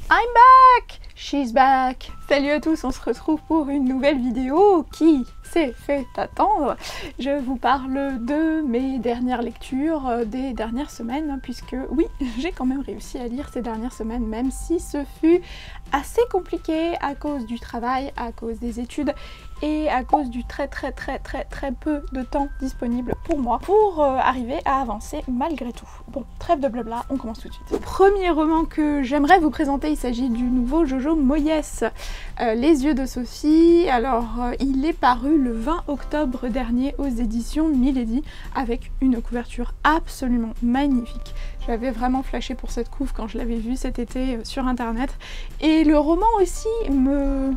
I'm back! She's back! Salut à tous, on se retrouve pour une nouvelle vidéo qui s'est fait attendre. Je vous parle de mes dernières lectures des dernières semaines, puisque oui, j'ai quand même réussi à lire ces dernières semaines, même si ce fut assez compliqué à cause du travail, à cause des études et à cause du très peu de temps disponible pour moi pour arriver à avancer malgré tout. Bon, trêve de blabla, on commence tout de suite. Le premier roman que j'aimerais vous présenter, il s'agit du nouveau Jojo Moyes, Les yeux de Sophie. Alors, il est paru le 20 octobre dernier aux éditions Milady avec une couverture absolument magnifique. J'avais vraiment flashé pour cette couve quand je l'avais vue cet été sur internet. Et le roman aussi me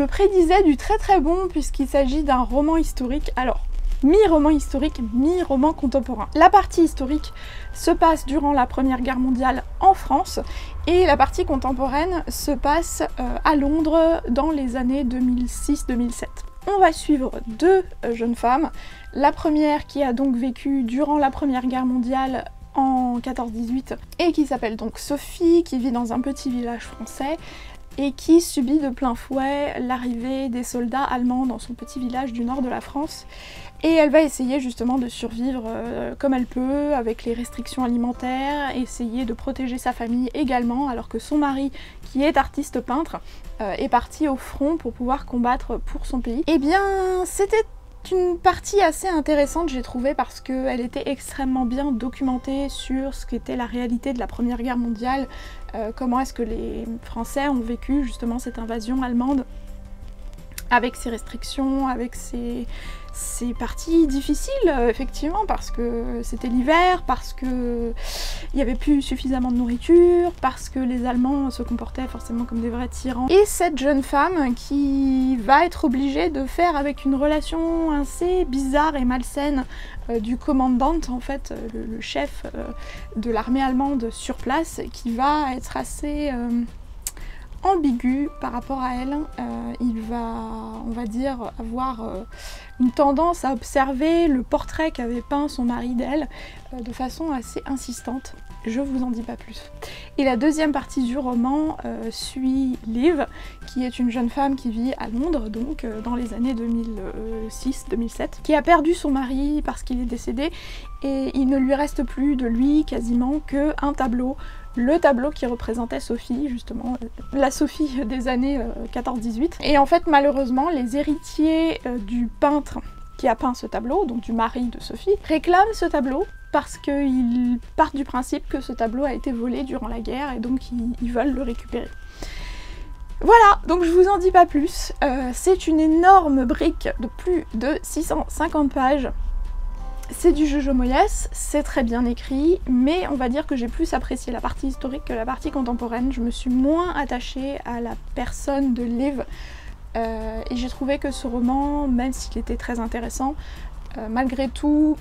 prédisait du très bon puisqu'il s'agit d'un roman historique. Alors, mi-roman historique, mi-roman contemporain. La partie historique se passe durant la Première Guerre mondiale en France et la partie contemporaine se passe à Londres dans les années 2006-2007. On va suivre deux jeunes femmes. La première qui a donc vécu durant la Première Guerre mondiale en 14-18 et qui s'appelle donc Sophie, qui vit dans un petit village français et qui subit de plein fouet l'arrivée des soldats allemands dans son petit village du nord de la France. Et elle va essayer justement de survivre comme elle peut, avec les restrictions alimentaires, essayer de protéger sa famille également, alors que son mari, qui est artiste peintre, est parti au front pour pouvoir combattre pour son pays. Eh bien, c'était une partie assez intéressante, j'ai trouvé, parce qu'elle était extrêmement bien documentée sur ce qu'était la réalité de la Première Guerre mondiale, comment est-ce que les Français ont vécu justement cette invasion allemande, avec ses restrictions, avec ses parties difficiles, effectivement, parce que c'était l'hiver, parce que il n'y avait plus suffisamment de nourriture, parce que les Allemands se comportaient forcément comme des vrais tyrans. Et cette jeune femme qui va être obligée de faire avec une relation assez bizarre et malsaine du commandant, en fait, le chef de l'armée allemande sur place, qui va être assez ambigu par rapport à elle. Il va, on va dire, avoir une tendance à observer le portrait qu'avait peint son mari d'elle de façon assez insistante. Je vous en dis pas plus. Et la deuxième partie du roman suit Liv, qui est une jeune femme qui vit à Londres, donc dans les années 2006-2007, qui a perdu son mari parce qu'il est décédé, et il ne lui reste plus de lui quasiment qu'un tableau. Le tableau qui représentait Sophie, justement, la Sophie des années 14-18. Et en fait, malheureusement, les héritiers du peintre qui a peint ce tableau, donc du mari de Sophie, réclament ce tableau parce qu'ils partent du principe que ce tableau a été volé durant la guerre et donc ils veulent le récupérer. Voilà, donc je vous en dis pas plus. C'est une énorme brique de plus de 650 pages. C'est du Jojo Moyes, c'est très bien écrit, mais on va dire que j'ai plus apprécié la partie historique que la partie contemporaine. Je me suis moins attachée à la personne de Liv, et j'ai trouvé que ce roman, même s'il était très intéressant, malgré tout,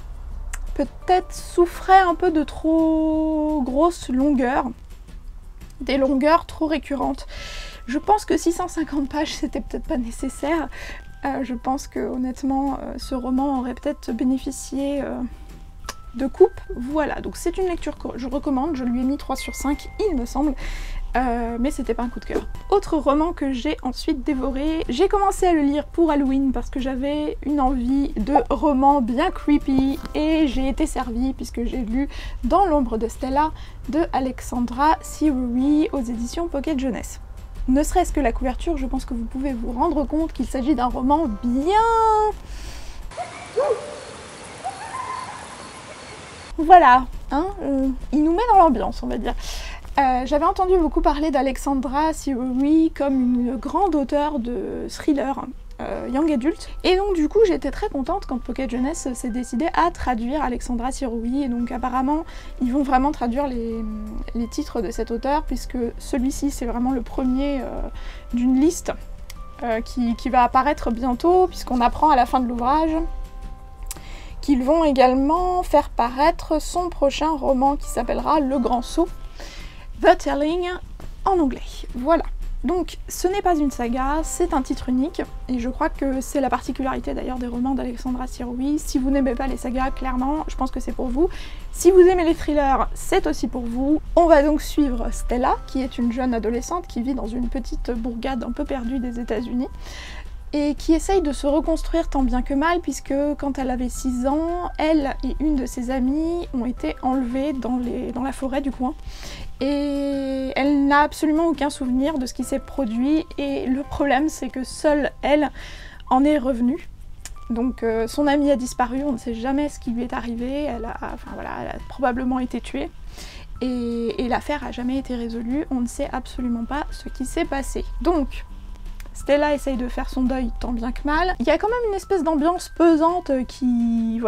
peut-être souffrait un peu de trop grosses longueurs, des longueurs trop récurrentes. Je pense que 650 pages, c'était peut-être pas nécessaire. Je pense que honnêtement ce roman aurait peut-être bénéficié de coupe. Voilà, donc c'est une lecture que je recommande, je lui ai mis 3 sur 5 il me semble, mais c'était pas un coup de cœur. Autre roman que j'ai ensuite dévoré, j'ai commencé à le lire pour Halloween parce que j'avais une envie de roman bien creepy et j'ai été servie puisque j'ai lu Dans l'ombre de Stella de Alexandra Ciruri aux éditions Pocket Jeunesse. Ne serait-ce que la couverture, je pense que vous pouvez vous rendre compte qu'il s'agit d'un roman bien... Voilà, hein, il nous met dans l'ambiance, on va dire. J'avais entendu beaucoup parler d'Alexandra Ciruri comme une grande auteure de thriller young adult, et donc du coup j'étais très contente quand Pocket Jeunesse s'est décidé à traduire Alexandra Ciruri, et donc apparemment ils vont vraiment traduire les titres de cet auteur, puisque celui-ci c'est vraiment le premier d'une liste qui va apparaître bientôt, puisqu'on apprend à la fin de l'ouvrage qu'ils vont également faire paraître son prochain roman qui s'appellera Le Grand Saut, The Telling en anglais. Voilà. Donc ce n'est pas une saga, c'est un titre unique, et je crois que c'est la particularité d'ailleurs des romans d'Alexandra Siroui. Si vous n'aimez pas les sagas, clairement, je pense que c'est pour vous. Si vous aimez les thrillers, c'est aussi pour vous. On va donc suivre Stella, qui est une jeune adolescente qui vit dans une petite bourgade un peu perdue des États-Unis, et qui essaye de se reconstruire tant bien que mal, puisque quand elle avait 6 ans, elle et une de ses amies ont été enlevées dans la forêt du coin. Et elle n'a absolument aucun souvenir de ce qui s'est produit, et le problème c'est que seule elle en est revenue. Donc son amie a disparu, on ne sait jamais ce qui lui est arrivé, elle a probablement été tuée. Et l'affaire n'a jamais été résolue, on ne sait absolument pas ce qui s'est passé. Donc, Stella essaye de faire son deuil tant bien que mal. Il y a quand même une espèce d'ambiance pesante qui,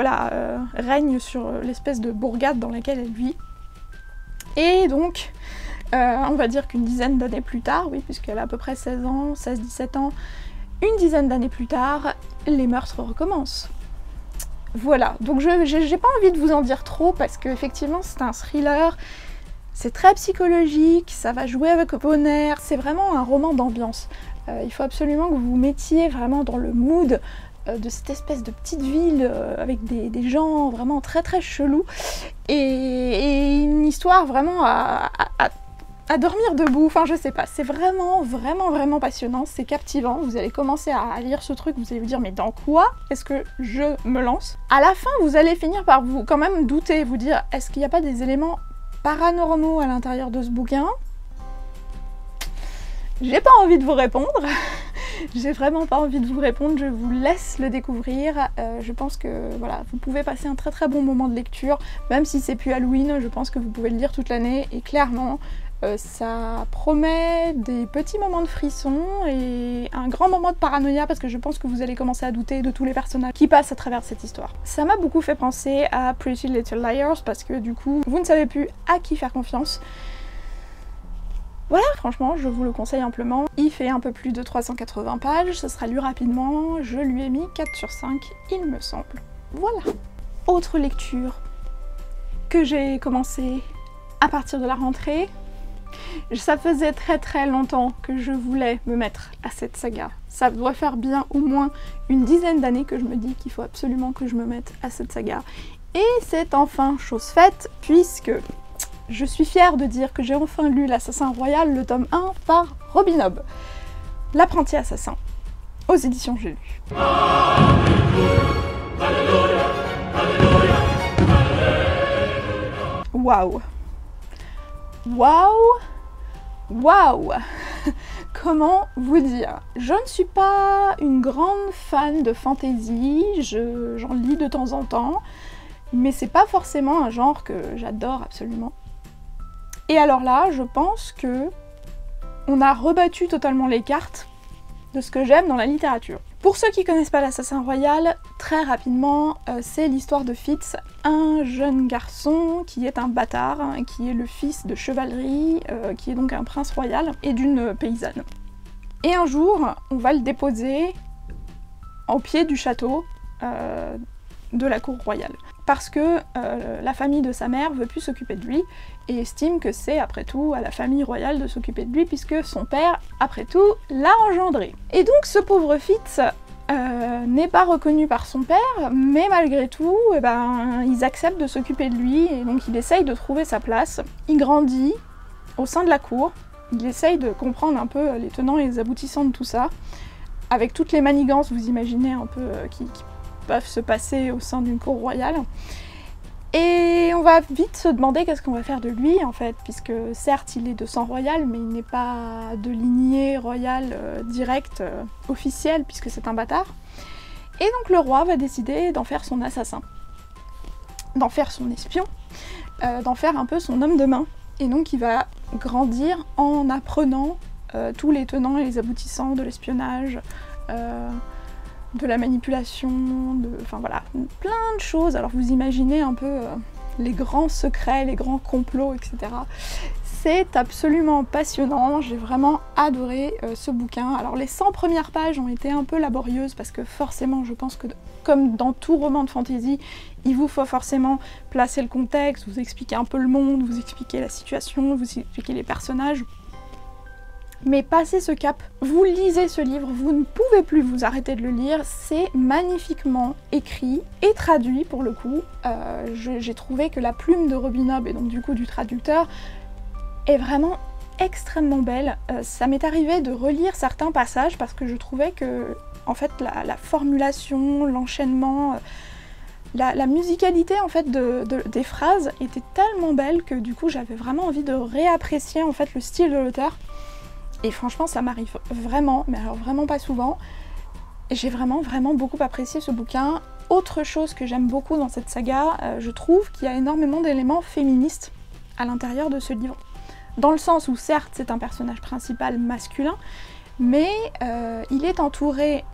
règne sur l'espèce de bourgade dans laquelle elle vit. Et donc, on va dire qu'une dizaine d'années plus tard, oui, puisqu'elle a à peu près 16 ans, 16-17 ans, une dizaine d'années plus tard, les meurtres recommencent. Voilà, donc j'ai pas envie de vous en dire trop, parce qu'effectivement c'est un thriller, c'est très psychologique, ça va jouer avec vos nerfs, c'est vraiment un roman d'ambiance. Il faut absolument que vous vous mettiez vraiment dans le mood de cette espèce de petite ville avec des gens vraiment très très chelous, et une histoire vraiment à dormir debout, enfin je sais pas, c'est vraiment passionnant, c'est captivant, vous allez commencer à lire ce truc, vous allez vous dire mais dans quoi est-ce que je me lance? À la fin vous allez finir par vous quand même douter, vous dire est-ce qu'il n'y a pas des éléments paranormaux à l'intérieur de ce bouquin? J'ai pas envie de vous répondre, j'ai vraiment pas envie de vous répondre, je vous laisse le découvrir. Je pense que voilà, vous pouvez passer un très très bon moment de lecture, même si c'est plus Halloween, je pense que vous pouvez le lire toute l'année, et clairement ça promet des petits moments de frisson et un grand moment de paranoïa, parce que je pense que vous allez commencer à douter de tous les personnages qui passent à travers cette histoire. Ça m'a beaucoup fait penser à Pretty Little Liars, parce que du coup vous ne savez plus à qui faire confiance. Voilà, franchement, je vous le conseille amplement. Il fait un peu plus de 380 pages, ça sera lu rapidement, je lui ai mis 4 sur 5, il me semble. Voilà. Autre lecture que j'ai commencé à partir de la rentrée. Ça faisait très très longtemps que je voulais me mettre à cette saga. Ça doit faire bien au moins une dizaine d'années que je me dis qu'il faut absolument que je me mette à cette saga. Et c'est enfin chose faite, puisque je suis fière de dire que j'ai enfin lu L'Assassin Royal, le tome 1 par Robin Hobb, l'apprenti assassin, aux éditions J'ai lu. Waouh! Waouh! Waouh! Comment vous dire? Je ne suis pas une grande fan de fantasy, j'en lis de temps en temps, mais c'est pas forcément un genre que j'adore absolument. Et alors là, je pense que on a rebattu totalement les cartes de ce que j'aime dans la littérature. Pour ceux qui connaissent pas l'Assassin Royal, très rapidement, c'est l'histoire de Fitz, un jeune garçon qui est un bâtard, qui est le fils de chevalerie, qui est donc un prince royal, et d'une paysanne. Et un jour, on va le déposer au pied du château de la cour royale. Parce que la famille de sa mère veut plus s'occuper de lui, et estime que c'est, après tout, à la famille royale de s'occuper de lui, puisque son père, après tout, l'a engendré. Et donc ce pauvre Fitz n'est pas reconnu par son père, mais malgré tout, eh ben, ils acceptent de s'occuper de lui, et donc il essaye de trouver sa place. Il grandit au sein de la cour, il essaye de comprendre un peu les tenants et les aboutissants de tout ça, avec toutes les manigances, vous imaginez un peu, qui peuvent se passer au sein d'une cour royale. Et on va vite se demander qu'est-ce qu'on va faire de lui en fait, puisque certes il est de sang royal, mais il n'est pas de lignée royale directe, officielle, puisque c'est un bâtard. Et donc le roi va décider d'en faire son assassin, d'en faire son espion, d'en faire un peu son homme de main. Et donc il va grandir en apprenant tous les tenants et les aboutissants de l'espionnage, de la manipulation, enfin voilà, plein de choses. Alors vous imaginez un peu les grands secrets, les grands complots, etc. C'est absolument passionnant, j'ai vraiment adoré ce bouquin. Alors les 100 premières pages ont été un peu laborieuses parce que forcément je pense que comme dans tout roman de fantasy, il vous faut forcément placer le contexte, vous expliquer un peu le monde, vous expliquer la situation, vous expliquer les personnages. Mais passez ce cap, vous lisez ce livre, vous ne pouvez plus vous arrêter de le lire, c'est magnifiquement écrit et traduit pour le coup. J'ai trouvé que la plume de Robin Hobb, et donc du coup du traducteur, est vraiment extrêmement belle. Ça m'est arrivé de relire certains passages parce que je trouvais que en fait la formulation, l'enchaînement, la musicalité en fait des phrases était tellement belle que du coup j'avais vraiment envie de réapprécier en fait le style de l'auteur. Et franchement ça m'arrive vraiment, mais alors vraiment pas souvent. J'ai vraiment beaucoup apprécié ce bouquin. Autre chose que j'aime beaucoup dans cette saga, je trouve qu'il y a énormément d'éléments féministes à l'intérieur de ce livre. Dans le sens où certes c'est un personnage principal masculin, mais il est entouré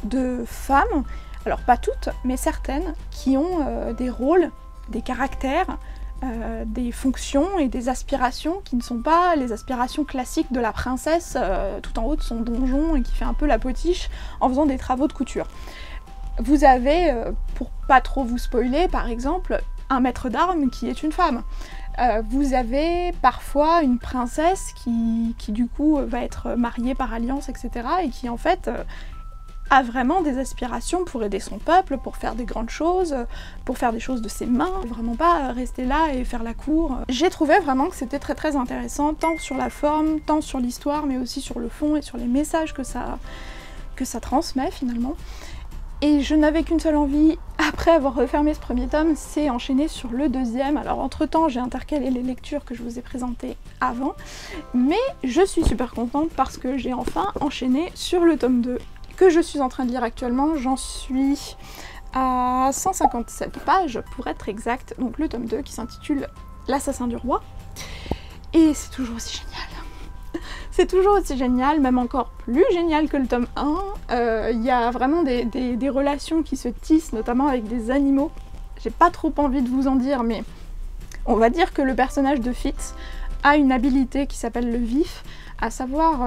de femmes, alors pas toutes, mais certaines, qui ont des rôles, des caractères, des fonctions et des aspirations qui ne sont pas les aspirations classiques de la princesse tout en haut de son donjon et qui fait un peu la potiche en faisant des travaux de couture. Vous avez, pour pas trop vous spoiler, par exemple, un maître d'armes qui est une femme. Vous avez parfois une princesse qui du coup va être mariée par alliance, etc. et qui en fait a vraiment des aspirations pour aider son peuple, pour faire des grandes choses, pour faire des choses de ses mains, vraiment pas rester là et faire la cour. J'ai trouvé vraiment que c'était très intéressant, tant sur la forme, tant sur l'histoire, mais aussi sur le fond et sur les messages que ça transmet finalement. Et je n'avais qu'une seule envie, après avoir refermé ce premier tome, c'est enchaîner sur le deuxième. Alors entre temps j'ai intercalé les lectures que je vous ai présentées avant, mais je suis super contente parce que j'ai enfin enchaîné sur le tome 2 que je suis en train de lire actuellement. J'en suis à 157 pages pour être exact, donc le tome 2 qui s'intitule L'Assassin du Roi. Et c'est toujours aussi génial. C'est toujours aussi génial, même encore plus génial que le tome 1. Il y a vraiment des relations qui se tissent, notamment avec des animaux. J'ai pas trop envie de vous en dire, mais on va dire que le personnage de Fitz a une habilité qui s'appelle le vif, à savoir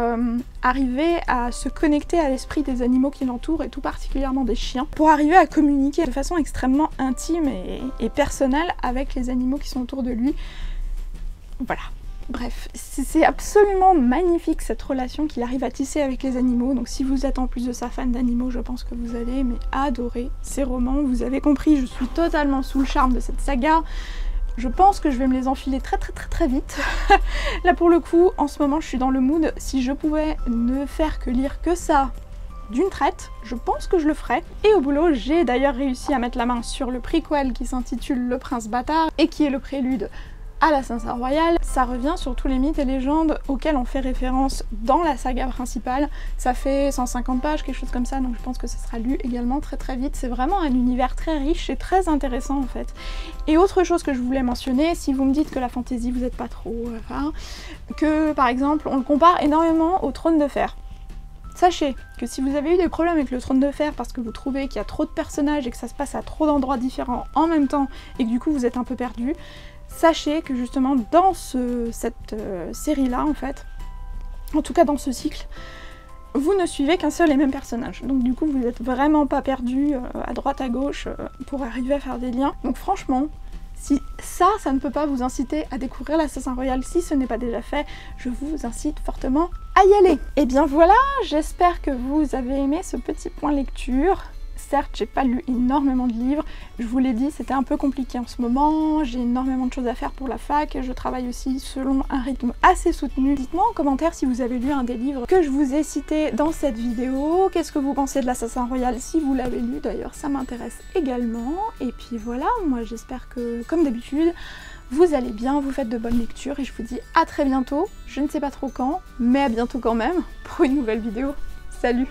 arriver à se connecter à l'esprit des animaux qui l'entourent, et tout particulièrement des chiens, pour arriver à communiquer de façon extrêmement intime et personnelle avec les animaux qui sont autour de lui. Voilà. Bref, c'est absolument magnifique cette relation qu'il arrive à tisser avec les animaux, donc si vous êtes en plus de ça fan d'animaux, je pense que vous allez adorer ces romans. Vous avez compris, je suis totalement sous le charme de cette saga. Je pense que je vais me les enfiler très vite. Là pour le coup, en ce moment je suis dans le mood, si je pouvais ne faire que lire que ça d'une traite, je pense que je le ferais. Et au boulot, j'ai d'ailleurs réussi à mettre la main sur le prequel qui s'intitule Le Prince Bâtard et qui est le prélude à l'Assassin Royal. Ça revient sur tous les mythes et légendes auxquels on fait référence dans la saga principale. Ça fait 150 pages, quelque chose comme ça, donc je pense que ça sera lu également très vite. C'est vraiment un univers très riche et très intéressant en fait. Et autre chose que je voulais mentionner, si vous me dites que la fantasy vous n'êtes pas trop, que par exemple on le compare énormément au Trône de Fer. Sachez que si vous avez eu des problèmes avec le Trône de Fer parce que vous trouvez qu'il y a trop de personnages et que ça se passe à trop d'endroits différents en même temps et que du coup vous êtes un peu perdu, sachez que justement dans cette série-là, en fait, en tout cas dans ce cycle, vous ne suivez qu'un seul et même personnage. Donc du coup, vous n'êtes vraiment pas perdu à droite à gauche pour arriver à faire des liens. Donc franchement, si ça ne peut pas vous inciter à découvrir l'Assassin Royal, si ce n'est pas déjà fait, je vous incite fortement à y aller. Et bien voilà, j'espère que vous avez aimé ce petit point lecture. Certes, j'ai pas lu énormément de livres, je vous l'ai dit, c'était un peu compliqué en ce moment, j'ai énormément de choses à faire pour la fac, je travaille aussi selon un rythme assez soutenu. Dites-moi en commentaire si vous avez lu un des livres que je vous ai cités dans cette vidéo, qu'est-ce que vous pensez de l'Assassin Royal si vous l'avez lu, d'ailleurs ça m'intéresse également. Et puis voilà, moi j'espère que, comme d'habitude, vous allez bien, vous faites de bonnes lectures et je vous dis à très bientôt, je ne sais pas trop quand, mais à bientôt quand même, pour une nouvelle vidéo. Salut!